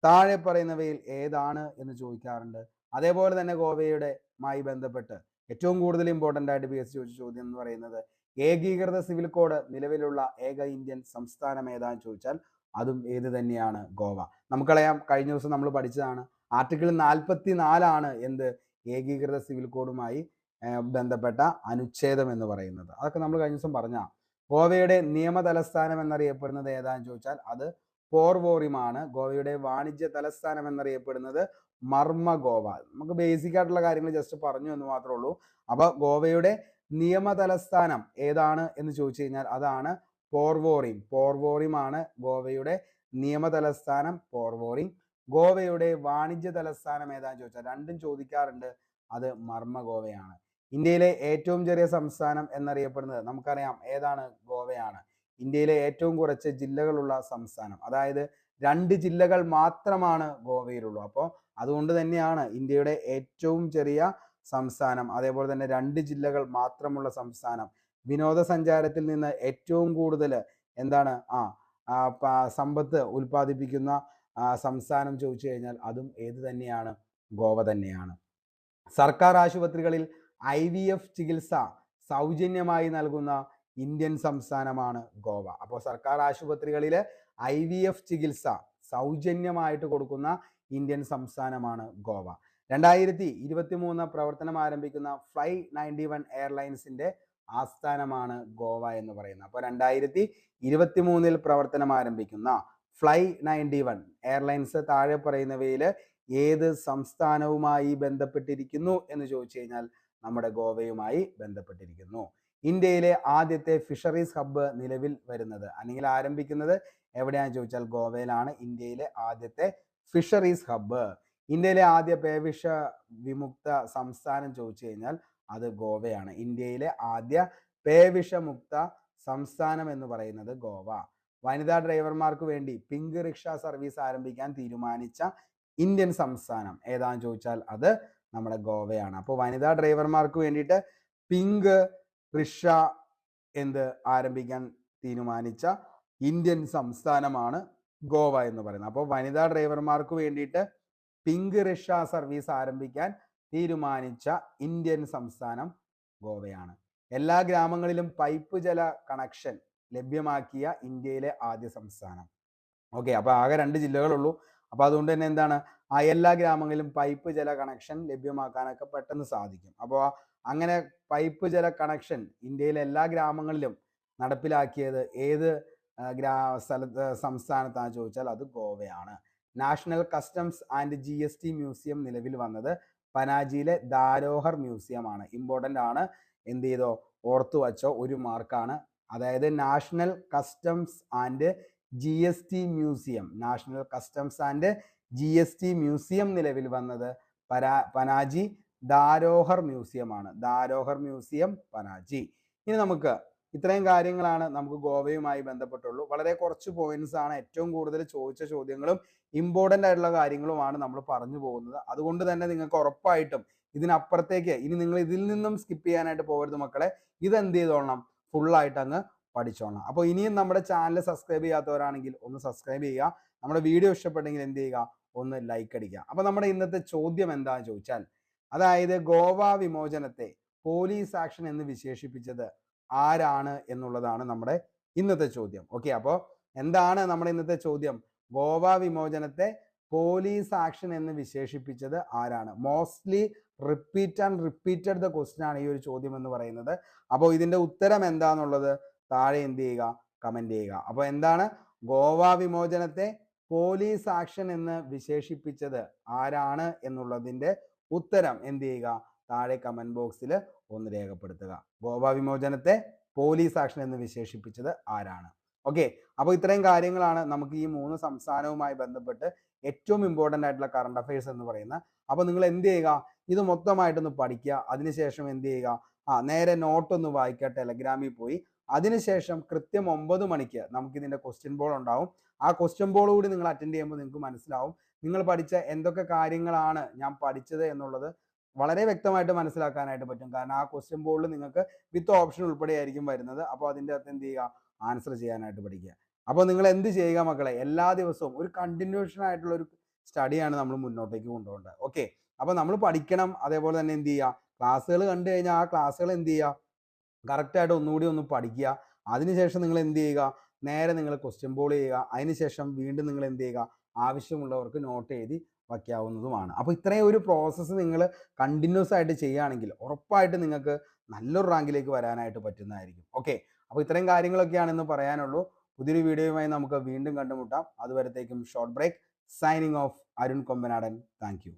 താഴെ പറയുന്നവയിൽ ഏതാണ് എന്ന് ചോദിക്കാറുണ്ട്. അതേപോലെ തന്നെ ഗോവയുടെ മായി ബന്ധപ്പെട്ട് ഏറ്റവും കൂടുതൽ ഇമ്പോർട്ടൻ്റ് ആയിട്ട് PSC ചോദിച്ച ചോദ്യം എന്ന് പറയുന്നത് ഏകീകൃത സിവിൽ കോഡ് നിലവിലുള്ള ഏക ഇന്ത്യൻ സംസ്ഥാനം ഏതാന്ന് ചോദിച്ചാൽ അതും ഏത് തന്നെയാണ്? ഗോവ. നമുക്കറിയാം, കഴിഞ്ഞ ദിവസം നമ്മൾ പഠിച്ചതാണ്, ആർട്ടിക്കിൾ 44 എന്ത് ഏകീകൃത സിവിൽ കോഡുമായി ബന്ധപ്പെട്ട അനുച്ഛേദം എന്ന് പറയുന്നത്. അതൊക്കെ നമ്മൾ കഴിഞ്ഞ ദിവസം പറഞ്ഞ. ഗോവയുടെ നിയമ തലസ്ഥാനം എന്നറിയപ്പെടുന്നത് ഏതാന്ന് ചോദിച്ചാൽ അത് പോർവോറിമാണ്. ഗോവയുടെ വാണിജ്യ തലസ്ഥാനം എന്നറിയപ്പെടുന്നത് മർമ്മ ഗോവ. നമുക്ക് ബേസിക് ആയിട്ടുള്ള കാര്യങ്ങൾ ജസ്റ്റ് പറഞ്ഞു എന്ന് മാത്രമേ ഉള്ളൂ. അപ്പൊ ഗോവയുടെ നിയമ തലസ്ഥാനം ഏതാണ് എന്ന് ചോദിച്ചു കഴിഞ്ഞാൽ അതാണ് പോർവോറിം. പോർവോറിമാണ് ഗോവയുടെ നിയമ തലസ്ഥാനം, പോർവോറിം. ഗോവയുടെ വാണിജ്യ തലസ്ഥാനം ഏതാന്ന് ചോദിച്ചാൽ രണ്ടും ചോദിക്കാറുണ്ട്, അത് മർമ്മ ഗോവയാണ്. ഇന്ത്യയിലെ ഏറ്റവും ചെറിയ സംസ്ഥാനം എന്നറിയപ്പെടുന്നത് നമുക്കറിയാം ഏതാണ്? ഗോവയാണ്. ഇന്ത്യയിലെ ഏറ്റവും കുറച്ച് ജില്ലകളുള്ള സംസ്ഥാനം, അതായത് 2 ജില്ലകൾ മാത്രമാണ് ഗോവയിലുള്ളൂ. അപ്പോൾ അതുകൊണ്ട് തന്നെയാണ് ഇന്ത്യയുടെ ഏറ്റവും ചെറിയ സംസ്ഥാനം, അതേപോലെ തന്നെ 2 ജില്ലകൾ മാത്രമുള്ള സംസ്ഥാനം. വിനോദസഞ്ചാരത്തിൽ നിന്ന് ഏറ്റവും കൂടുതൽ എന്താണ് സമ്പത്ത് ഉൽപ്പാദിപ്പിക്കുന്ന സംസ്ഥാനം ചോദിച്ചു കഴിഞ്ഞാൽ അതും ഏത് തന്നെയാണ്? ഗോവ തന്നെയാണ്. സർക്കാർ ആശുപത്രികളിൽ IVF ചികിത്സ സൗജന്യമായി നൽകുന്ന ഇന്ത്യൻ സംസ്ഥാനമാണ് ഗോവ. അപ്പോൾ സർക്കാർ ആശുപത്രികളിൽ IVF ചികിത്സ സൗജന്യമായിട്ട് കൊടുക്കുന്ന ഇന്ത്യൻ സംസ്ഥാനമാണ് ഗോവ. 2023 പ്രവർത്തനം ആരംഭിക്കുന്ന ഫ്ലൈ 91 എയർലൈൻസിന്റെ ആസ്ഥാനമാണ് ഗോവ എന്ന് പറയുന്നത്. അപ്പോൾ 2023 പ്രവർത്തനം ആരംഭിക്കുന്ന ഫ്ലൈ 91 എയർലൈൻസ് താഴെ പറയുന്നവയിൽ ഏത് സംസ്ഥാനവുമായി ബന്ധപ്പെട്ടിരിക്കുന്നു എന്ന് ചോദിച്ചു കഴിഞ്ഞാൽ നമ്മുടെ ഗോവയുമായി ബന്ധപ്പെട്ടിരിക്കുന്നു. ഇന്ത്യയിലെ ആദ്യത്തെ ഫിഷറീസ് ഹബ്ബ് നിലവിൽ വരുന്നത് അല്ലെങ്കിൽ ആരംഭിക്കുന്നത് എവിടെയാണെന്ന് ചോദിച്ചാൽ ഗോവയിലാണ് ഇന്ത്യയിലെ ആദ്യത്തെ ഫിഷറീസ് ഹബ്ബ്. ഇന്ത്യയിലെ ആദ്യ പേവിഷ വിമുക്ത സംസ്ഥാനം ചോദിച്ചു കഴിഞ്ഞാൽ അത് ഗോവയാണ്. ഇന്ത്യയിലെ ആദ്യ പേവിഷമുക്ത സംസ്ഥാനം എന്ന് പറയുന്നത് ഗോവ. വനിതാ ഡ്രൈവർമാർക്ക് വേണ്ടി പിങ്ക് റിക്ഷ സർവീസ് ആരംഭിക്കാൻ തീരുമാനിച്ച ഇന്ത്യൻ സംസ്ഥാനം ഏതാന്ന് ചോദിച്ചാൽ അത് നമ്മുടെ ഗോവയാണ്. അപ്പോൾ വനിതാ ഡ്രൈവർമാർക്ക് വേണ്ടിയിട്ട് പിങ്ക് റിക്ഷ ആരംഭിക്കാൻ തീരുമാനിച്ച ഇന്ത്യൻ സംസ്ഥാനമാണ് ഗോവ എന്ന് പറയുന്നത്. അപ്പോൾ വനിതാ ഡ്രൈവർമാർക്ക് വേണ്ടിയിട്ട് പിങ്ക് റിക്ഷ സർവീസ് ആരംഭിക്കാൻ തീരുമാനിച്ച ഇന്ത്യൻ സംസ്ഥാനം ഗോവയാണ്. എല്ലാ ഗ്രാമങ്ങളിലും പൈപ്പ് ജല കണക്ഷൻ ലഭ്യമാക്കിയ ഇന്ത്യയിലെ ആദ്യ സംസ്ഥാനം. ഓക്കെ, അപ്പോൾ ആകെ 2 ജില്ലകളുള്ളൂ. അപ്പോൾ അതുകൊണ്ട് തന്നെ എന്താണ് എല്ലാ ഗ്രാമങ്ങളിലും പൈപ്പ് ജല കണക്ഷൻ ലഭ്യമാക്കാനൊക്കെ പെട്ടെന്ന് സാധിക്കും. അപ്പോൾ അങ്ങനെ പൈപ്പ് ജല കണക്ഷൻ ഇന്ത്യയിലെ എല്ലാ ഗ്രാമങ്ങളിലും നടപ്പിലാക്കിയത് ഏത് സംസ്ഥാനത്താണെന്ന് ചോദിച്ചാൽ അത് ഗോവയാണ്. National customs and GST museum നിലവിൽ വന്നത് പനാജിയിലെ ധാരോഹർ മ്യൂസിയം ആണ്. ഇമ്പോർട്ടൻ്റ് ആണ്, എന്ത് ചെയ്തോ ഓർത്തു വച്ചോ, ഒരു മാർക്കാണ്. അതായത് national customs and GST museum, national customs and GST museum നിലവിൽ വന്നത് പനാജി ധാരോഹർ മ്യൂസിയം ആണ്. ധാരോഹർ മ്യൂസിയം, പനാജി. ഇനി നമുക്ക് ഇത്രയും കാര്യങ്ങളാണ് നമുക്ക് ഗോവയുമായി ബന്ധപ്പെട്ടുള്ളൂ. വളരെ കുറച്ച് പോയിന്റ്സ് ആണ്, ഏറ്റവും കൂടുതൽ ചോദിച്ച ചോദ്യങ്ങളും ഇമ്പോർട്ടൻ്റ് ആയിട്ടുള്ള കാര്യങ്ങളുമാണ് നമ്മൾ പറഞ്ഞു പോകുന്നത്. അതുകൊണ്ട് തന്നെ നിങ്ങൾക്ക് ഉറപ്പായിട്ടും ഇതിനപ്പുറത്തേക്ക് ഇനി നിങ്ങൾ ഇതിൽ നിന്നും സ്കിപ്പ് ചെയ്യാനായിട്ട് പോകരുത് മക്കളെ. ഇതെന്ത് ചെയ്തോളണം, ഫുള്ളായിട്ട് അങ്ങ് പഠിച്ചോളണം. അപ്പോൾ ഇനിയും നമ്മുടെ ചാനൽ സബ്സ്ക്രൈബ് ചെയ്യാത്തവരാണെങ്കിൽ ഒന്ന് സബ്സ്ക്രൈബ് ചെയ്യുക. നമ്മുടെ വീഡിയോ ഇഷ്ടപ്പെട്ടെങ്കിൽ എന്ത് ചെയ്യുക, ഒന്ന് ലൈക്ക് അടിക്കുക. അപ്പോൾ നമ്മുടെ ഇന്നത്തെ ചോദ്യം എന്താണെന്ന് ചോദിച്ചാൽ, അതായത് ഗോവ വിമോചനത്തെ പോലീസ് ആക്ഷൻ എന്ന് വിശേഷിപ്പിച്ചത് ആരാണ് എന്നുള്ളതാണ് നമ്മുടെ ഇന്നത്തെ ചോദ്യം. ഓക്കെ, അപ്പോൾ എന്താണ് നമ്മുടെ ഇന്നത്തെ ചോദ്യം? ഗോവ വിമോചനത്തെ പോലീസ് ആക്ഷൻ എന്ന് വിശേഷിപ്പിച്ചത് ആരാണ്? മോസ്റ്റ്ലി റിപ്പീറ്റഡ് ദ ക്വസ്റ്റ്യൻ ആണ് ഈ ഒരു ചോദ്യം എന്ന് പറയുന്നത്. അപ്പോൾ ഇതിന്റെ ഉത്തരം എന്താന്നുള്ളത് താഴെ എന്ത് ചെയ്യുക, കമന്റ് ചെയ്യുക. അപ്പോൾ എന്താണ് ഗോവ വിമോചനത്തെ പോലീസ് ആക്ഷൻ എന്ന് വിശേഷിപ്പിച്ചത് ആരാണ് എന്നുള്ളതിൻ്റെ ഉത്തരം എന്ത് ചെയ്യുക, താഴെ കമന്റ് ബോക്സിൽ ഒന്ന് രേഖപ്പെടുത്തുക. ഗോവ വിമോചനത്തെ പോലീസ് ആക്ഷൻ എന്ന് വിശേഷിപ്പിച്ചത് ആരാണ്? ഓക്കെ, അപ്പോൾ ഇത്രയും കാര്യങ്ങളാണ് നമുക്ക് ഈ 3 സംസ്ഥാനവുമായി ബന്ധപ്പെട്ട് ഏറ്റവും ഇമ്പോർട്ടൻ്റ് ആയിട്ടുള്ള കറണ്ട് അഫയേഴ്സ് എന്ന് പറയുന്നത്. അപ്പോൾ നിങ്ങൾ എന്ത് ചെയ്യുക, ഇത് മൊത്തമായിട്ടൊന്ന് പഠിക്കുക. അതിനുശേഷം എന്ത് ചെയ്യുക, നേരെ നോട്ടൊന്ന് വായിക്കുക ടെലഗ്രാമിൽ പോയി. അതിനുശേഷം കൃത്യം 9 മണിക്ക് നമുക്കിതിൻ്റെ ക്വസ്റ്റ്യൻ ബോൾ ഉണ്ടാവും. ആ ക്വസ്റ്റ്യൻ ബോൾ കൂടി നിങ്ങൾ അറ്റൻഡ് ചെയ്യുമ്പോൾ നിങ്ങൾക്ക് മനസ്സിലാവും നിങ്ങൾ പഠിച്ച എന്തൊക്കെ കാര്യങ്ങളാണ് ഞാൻ പഠിച്ചത് എന്നുള്ളത് വളരെ വ്യക്തമായിട്ട് മനസ്സിലാക്കാനായിട്ട് പറ്റും. കാരണം ആ ക്വസ്റ്റ്യൻ ബോർഡിൽ നിങ്ങൾക്ക് വിത്ത് ഓപ്ഷൻ ഉൾപ്പെടെയായിരിക്കും വരുന്നത്. അപ്പോൾ അതിൻ്റെ അകത്ത് എന്ത് ചെയ്യുക, ആൻസർ ചെയ്യാനായിട്ട് പഠിക്കുക. അപ്പോൾ നിങ്ങൾ എന്ത് ചെയ്യുക മക്കളെ, എല്ലാ ദിവസവും ഒരു കണ്ടിന്യൂഷൻ ആയിട്ടുള്ള ഒരു സ്റ്റഡിയാണ് നമ്മൾ മുന്നോട്ടേക്ക് കൊണ്ടുപോകേണ്ടത്. ഓക്കെ, അപ്പോൾ നമ്മൾ പഠിക്കണം. അതേപോലെ തന്നെ എന്ത് ചെയ്യുക, ക്ലാസ്സുകൾ കണ്ടു കഴിഞ്ഞാൽ ആ ക്ലാസ്സുകൾ എന്ത് ചെയ്യുക, കറക്റ്റായിട്ട് ഒന്നുകൂടി ഒന്ന് പഠിക്കുക. അതിനുശേഷം നിങ്ങൾ എന്ത് ചെയ്യുക, നേരെ നിങ്ങൾ ക്വസ്റ്റ്യൻ ബോൾ ചെയ്യുക. അതിനുശേഷം വീണ്ടും നിങ്ങൾ എന്ത് ചെയ്യുക, ആവശ്യമുള്ളവർക്ക് നോട്ട് എഴുതി വയ്ക്കാവുന്നതുമാണ്. അപ്പോൾ ഇത്രയും ഒരു പ്രോസസ്സ് നിങ്ങൾ കണ്ടിന്യൂസ് ആയിട്ട് ചെയ്യുകയാണെങ്കിൽ ഉറപ്പായിട്ട് നിങ്ങൾക്ക് നല്ലൊരു റാങ്കിലേക്ക് വരാനായിട്ട് പറ്റുന്നതായിരിക്കും. ഓക്കെ, അപ്പോൾ ഇത്രയും കാര്യങ്ങളൊക്കെയാണ് ഇന്ന് പറയാനുള്ളൂ. പുതിയൊരു വീഡിയോയുമായി നമുക്ക് വീണ്ടും കണ്ടുമുട്ടാം. അതുവരത്തേക്കും short break. Signing off, Arun Kombanadan. Thank U.